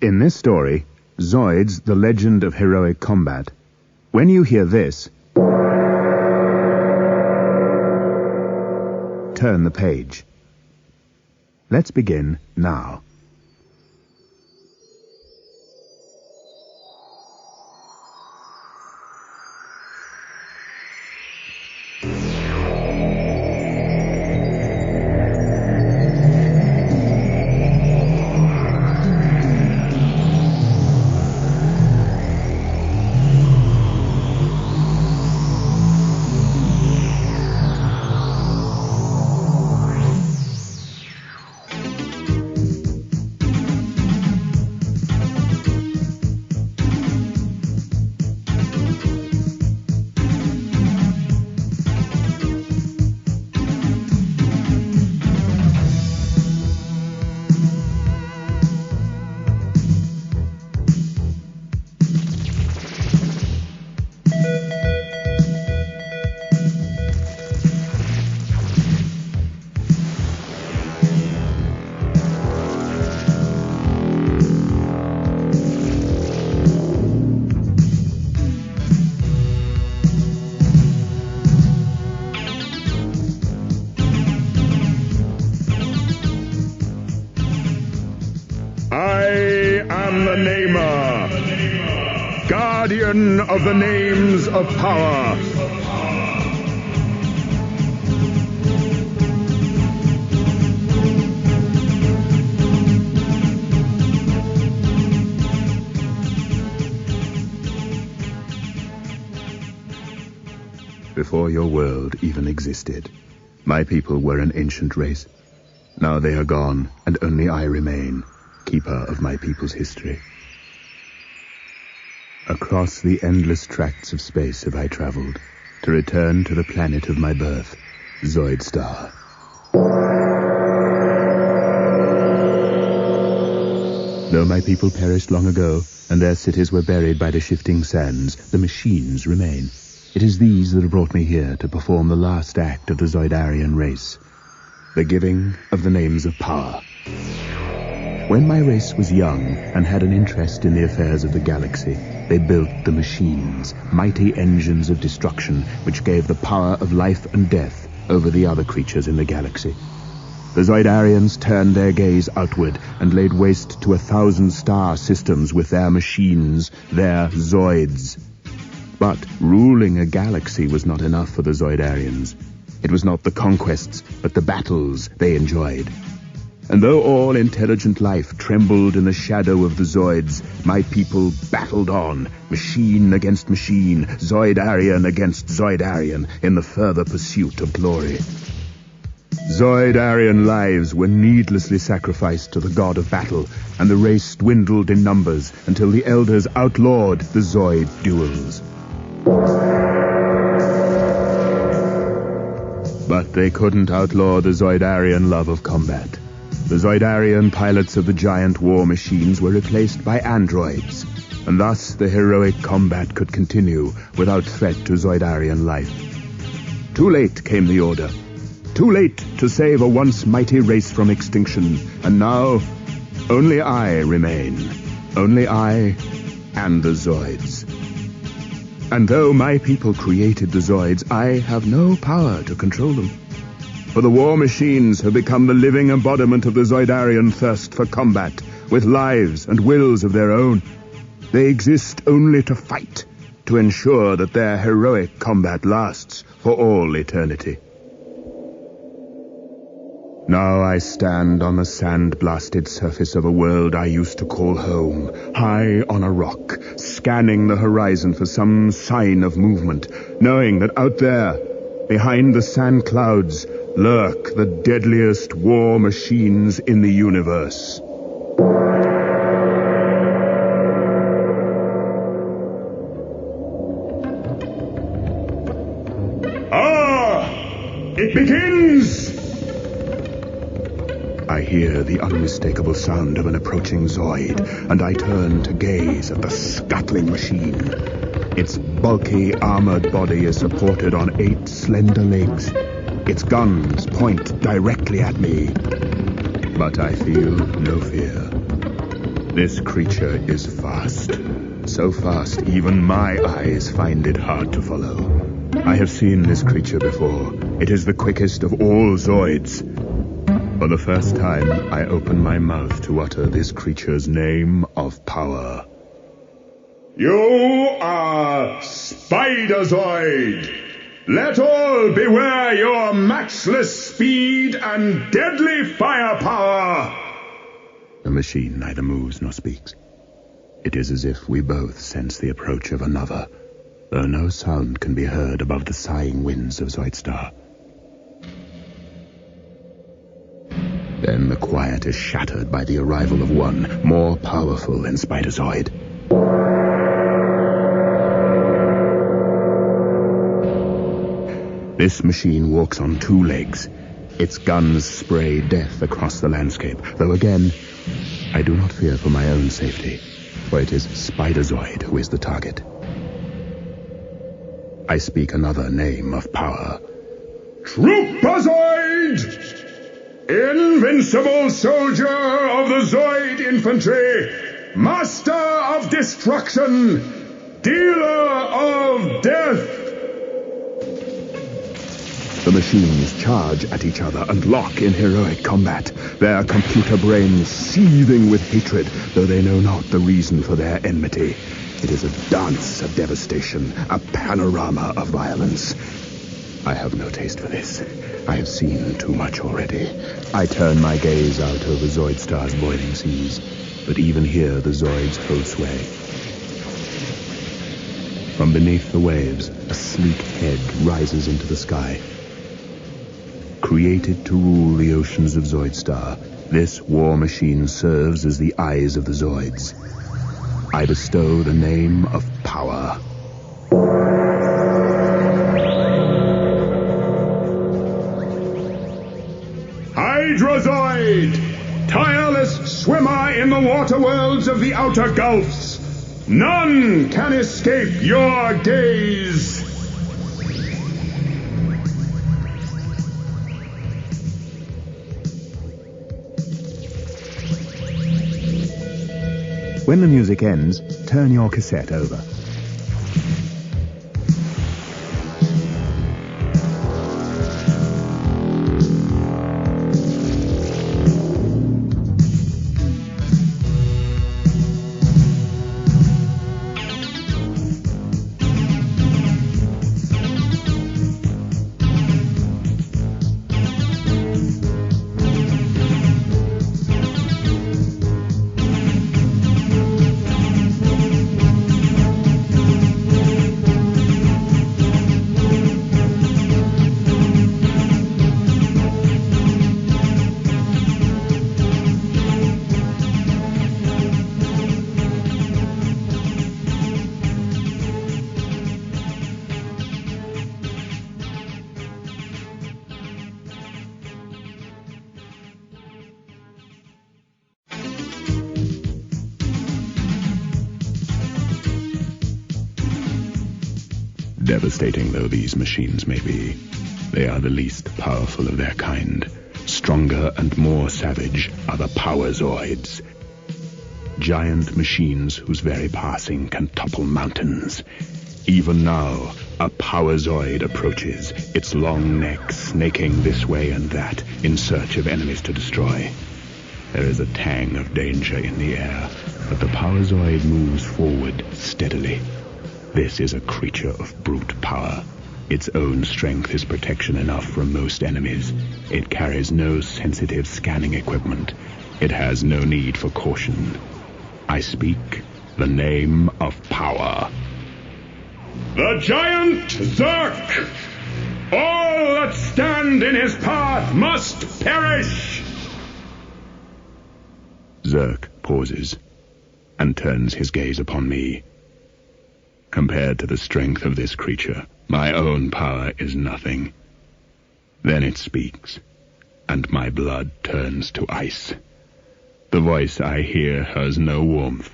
In this story, Zoids, the Legend of Heroic Combat, when you hear this, turn the page. Let's begin now. Guardian of the names of power. Before your world even existed, my people were an ancient race. Now they are gone, and only I remain, keeper of my people's history. Across the endless tracts of space have I traveled, to return to the planet of my birth, Zoid Star. Though my people perished long ago, and their cities were buried by the shifting sands, the machines remain. It is these that have brought me here to perform the last act of the Zoidarian race, the giving of the names of power. When my race was young and had an interest in the affairs of the galaxy, they built the machines, mighty engines of destruction which gave the power of life and death over the other creatures in the galaxy. The Zoidarians turned their gaze outward and laid waste to 1,000 star systems with their machines, their Zoids. But ruling a galaxy was not enough for the Zoidarians. It was not the conquests, but the battles they enjoyed. And though all intelligent life trembled in the shadow of the Zoids, my people battled on, machine against machine, Zoidarian against Zoidarian, in the further pursuit of glory. Zoidarian lives were needlessly sacrificed to the god of battle, and the race dwindled in numbers until the elders outlawed the Zoid duels. But they couldn't outlaw the Zoidarian love of combat. The Zoidarian pilots of the giant war machines were replaced by androids, and thus the heroic combat could continue without threat to Zoidarian life. Too late came the order. Too late to save a once mighty race from extinction, and now only I remain. Only I and the Zoids. And though my people created the Zoids, I have no power to control them. For the war machines have become the living embodiment of the Zoidarian thirst for combat, with lives and wills of their own. They exist only to fight, to ensure that their heroic combat lasts for all eternity. Now I stand on the sand-blasted surface of a world I used to call home, high on a rock, scanning the horizon for some sign of movement, knowing that out there, behind the sand clouds, lurk the deadliest war machines in the universe. It begins! I hear the unmistakable sound of an approaching Zoid, and I turn to gaze at the scuttling machine. Its bulky, armored body is supported on 8 slender legs. Its guns point directly at me. But I feel no fear. This creature is fast. So fast, even my eyes find it hard to follow. I have seen this creature before. It is the quickest of all Zoids. For the first time, I open my mouth to utter this creature's name of power. You are Spider-Zoid. Let all beware your matchless speed and deadly firepower. The machine neither moves nor speaks. It is as if we both sense the approach of another, though no sound can be heard above the sighing winds of Zoidstar. Then the quiet is shattered by the arrival of one more powerful than Spider-Zoid. This machine walks on two legs. Its guns spray death across the landscape, though again, I do not fear for my own safety, for it is Spider-Zoid who is the target. I speak another name of power. Trooper-Zoid! Invincible soldier of the Zoid infantry, master of destruction, dealer of death. The machines charge at each other and lock in heroic combat, their computer brains seething with hatred, though they know not the reason for their enmity. It is a dance of devastation, a panorama of violence. I have no taste for this. I have seen too much already. I turn my gaze out over Zoidstar's boiling seas, but even here the Zoids hold sway. From beneath the waves, a sleek head rises into the sky. Created to rule the oceans of Zoidstar, this war machine serves as the eyes of the Zoids. I bestow the name of power. Hydra-Zoid, tireless swimmer in the water worlds of the outer gulfs. None can escape your gaze. When the music ends, turn your cassette over. Devastating though these machines may be, they are the least powerful of their kind. Stronger and more savage are the Power-Zoids. Giant machines whose very passing can topple mountains. Even now, a Power-Zoid approaches, its long neck snaking this way and that in search of enemies to destroy. There is a tang of danger in the air, but the Power-Zoid moves forward steadily. This is a creature of brute power. Its own strength is protection enough from most enemies. It carries no sensitive scanning equipment. It has no need for caution. I speak the name of power. The giant Zerk! All that stand in his path must perish! Zerk pauses and turns his gaze upon me. Compared to the strength of this creature, my own power is nothing. Then it speaks, and my blood turns to ice. The voice I hear has no warmth,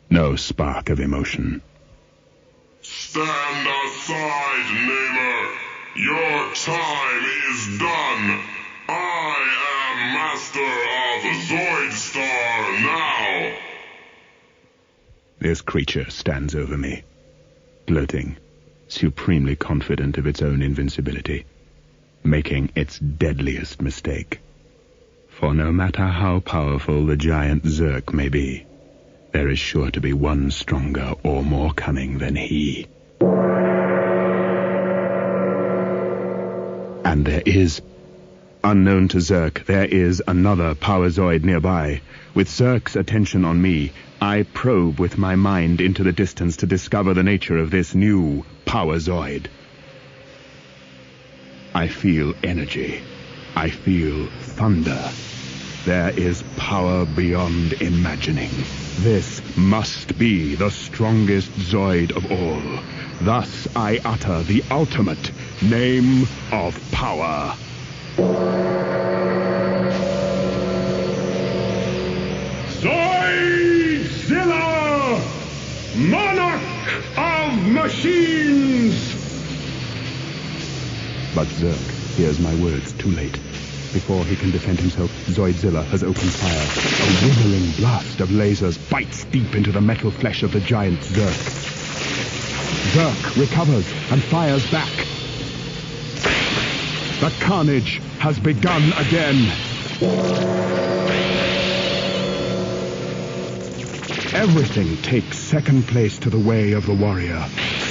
no spark of emotion. Stand aside, Namer. Your time is done. I am master of Zoidstar now. This creature stands over me, gloating, supremely confident of its own invincibility, making its deadliest mistake. For no matter how powerful the giant Zerk may be, there is sure to be one stronger or more cunning than he. And there is, unknown to Zerk, there is another Power Zoid nearby. With Zerk's attention on me, I probe with my mind into the distance to discover the nature of this new Power Zoid. I feel energy. I feel thunder. There is power beyond imagining. This must be the strongest Zoid of all. Thus I utter the ultimate name of power. Zoidzilla! Monarch of Machines! But Zerk hears my words too late. Before he can defend himself, Zoidzilla has opened fire. A withering blast of lasers bites deep into the metal flesh of the giant Zerk. Zerk recovers and fires back. The carnage has begun again. Everything takes second place to the way of the warrior.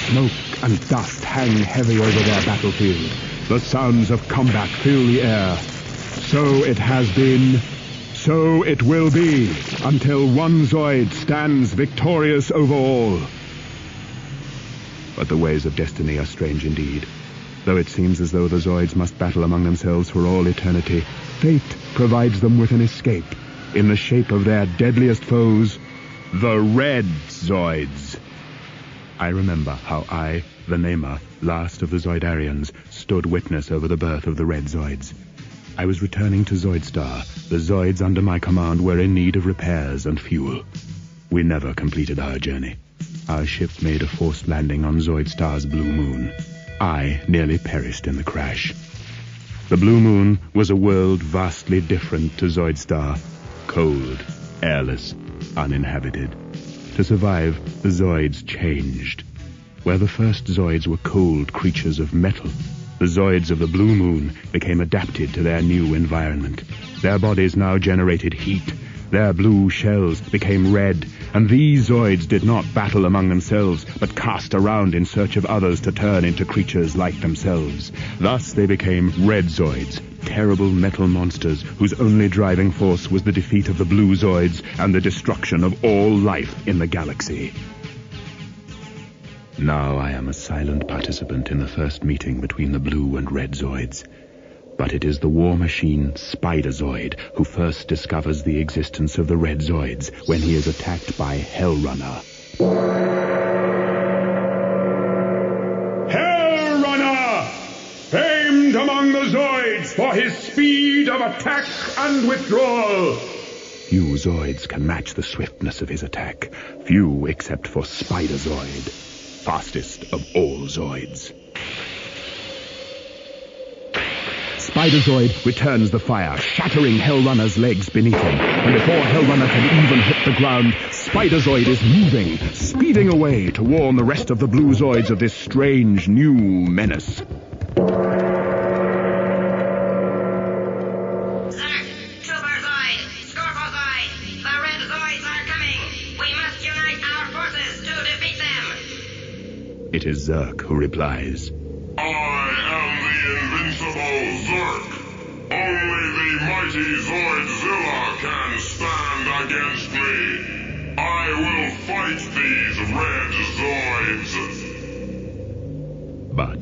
Smoke and dust hang heavy over their battlefield. The sounds of combat fill the air. So it has been, so it will be, until one Zoid stands victorious over all. But the ways of destiny are strange indeed. Though it seems as though the Zoids must battle among themselves for all eternity, fate provides them with an escape, in the shape of their deadliest foes, the Red Zoids. I remember how I, the Namer, last of the Zoidarians, stood witness over the birth of the Red Zoids. I was returning to Zoidstar. The Zoids under my command were in need of repairs and fuel. We never completed our journey. Our ship made a forced landing on Zoidstar's blue moon. I nearly perished in the crash. The blue moon was a world vastly different to Zoidstar. Cold, airless, uninhabited. To survive, the Zoids changed. Where the first Zoids were cold creatures of metal, the Zoids of the blue moon became adapted to their new environment. Their bodies now generated heat. Their blue shells became red, and these Zoids did not battle among themselves, but cast around in search of others to turn into creatures like themselves. Thus they became Red Zoids, terrible metal monsters whose only driving force was the defeat of the blue Zoids and the destruction of all life in the galaxy. Now I am a silent participant in the first meeting between the blue and red Zoids. But it is the war machine Spider Zoid who first discovers the existence of the Red Zoids when he is attacked by Hellrunner. Hellrunner! Famed among the Zoids for his speed of attack and withdrawal. Few Zoids can match the swiftness of his attack. Few except for Spider Zoid, fastest of all Zoids. Spider Zoid returns the fire, shattering Hellrunner's legs beneath him. And before Hellrunner can even hit the ground, Spider Zoid is moving, speeding away to warn the rest of the blue Zoids of this strange new menace. It is Zerk who replies. I am the invincible Zerk. Only the mighty Zoidzilla can stand against me. I will fight these Red Zoids. But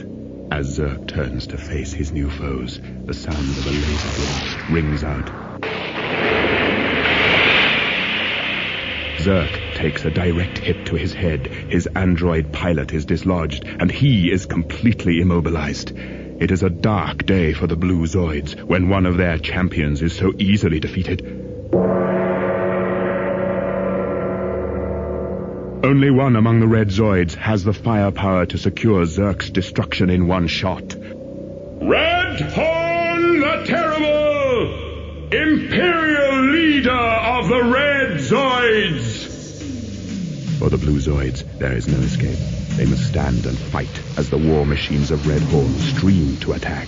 as Zerk turns to face his new foes, the sound of a laser blast rings out. Zerk takes a direct hit to his head. His android pilot is dislodged, and he is completely immobilized. It is a dark day for the blue Zoids when one of their champions is so easily defeated. Only one among the Red Zoids has the firepower to secure Zerk's destruction in one shot. Red Horn the Terrible! Imperial leader of the Red Zoids! For the Blue Zoids, there is no escape. They must stand and fight as the war machines of Red Horn stream to attack.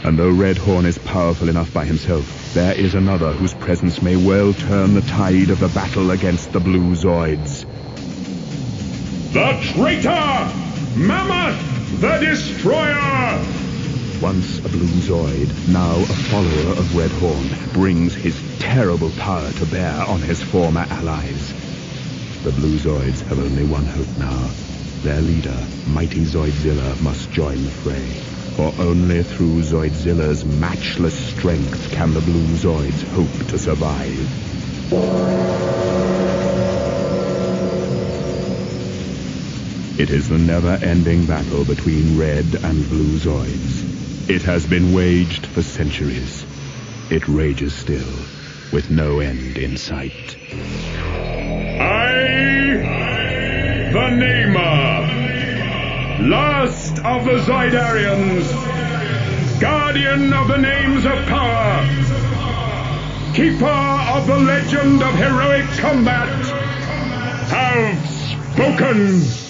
And though Red Horn is powerful enough by himself, there is another whose presence may well turn the tide of the battle against the Blue Zoids. The traitor! Mammoth the Destroyer! Once a Blue Zoid, now a follower of Red Horn, brings his terrible power to bear on his former allies. The Blue Zoids have only one hope now. Their leader, mighty Zoidzilla, must join the fray. For only through Zoidzilla's matchless strength can the Blue Zoids hope to survive. It is the never-ending battle between Red and Blue Zoids. It has been waged for centuries. It rages still, with no end in sight. I, the Namer, last of the Zoidarians, guardian of the names of power, keeper of the legend of heroic combat, have spoken.